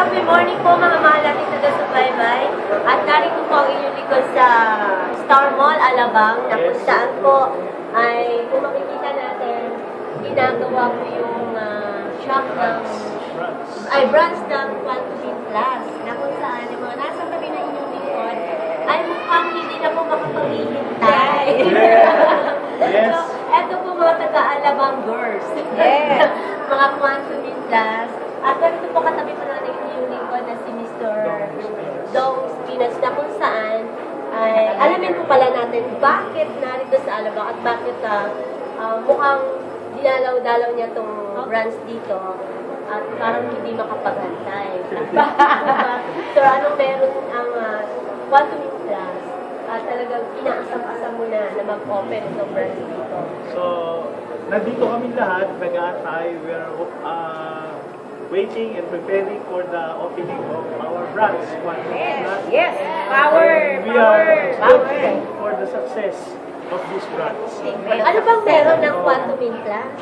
happy morning po mga mahal natin sa Subaybay. At narito po ang inyong likod sa Star Mall, Alabang, na kung saan po ay, kung makikita natin, ginagawa po yung shop ng, branch ng Quantum Plus, na kung saan yung mga nasa tabi na inyong likod, ay mukhang hindi na po makapaghihintay. Yes. So, eto po mga taga-Alabang girls. Yes. Mga Quantum Plus. At ganito po katabi po natin yung lingkod na si Mr. Dong Spinach na kung saan ay alamin po pala natin bakit narito sa Alabang at bakit mukhang dinalaw-dalaw niya itong branch dito at parang hindi makapaghantay. So anong meron ang Quantum Plus at talagang inaasam-asam mo na mag-open itong branch dito. So, nandito kami lahat, nag-aantay. We're waiting and preparing for the opening of our branch. Yes, power, We are waiting for the success of this branch. Ano bang meron ng Quantum Plus?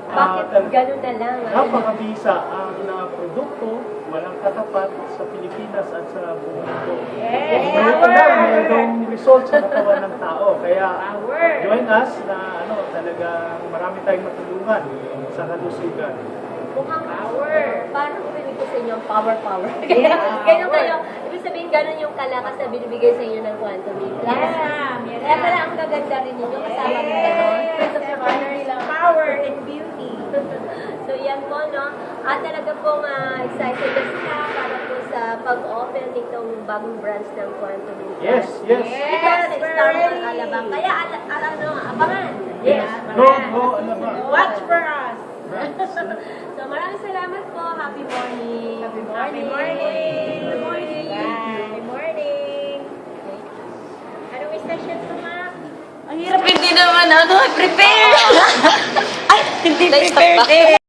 Bakit ganun na lang? Napakabisa ang produkto, walang katapat sa Pilipinas at sa buong mundo. Yes, Ito lang, mayroong result sa katawan ng tao. Kaya join us na talagang marami tayong matulungan sa kalusugan. Mukhang power. Paano ko ibig ko sa inyo ang power? Ganyan kayo. Ibig sabihin, ganun yung kalakas na binibigay sa inyo ng Quantum Plus. Kaya pala ang gaganda rin ninyo kasama ng gano'n. Power and beauty. So yan po, no? At talaga pong excited na sila para po sa pag-open nitong bagong branch ng Quantum Plus. Yes. Ito sa Star Mall, Alabang. Kaya, abangan. Yes. Go, Alabang. Watch for us. So maraming salamat po. Happy morning. Happy morning. Good morning. Good morning. Anong station to, ma'am? Ang hirap hindi naman prepare. Ay, hindi prepared eh.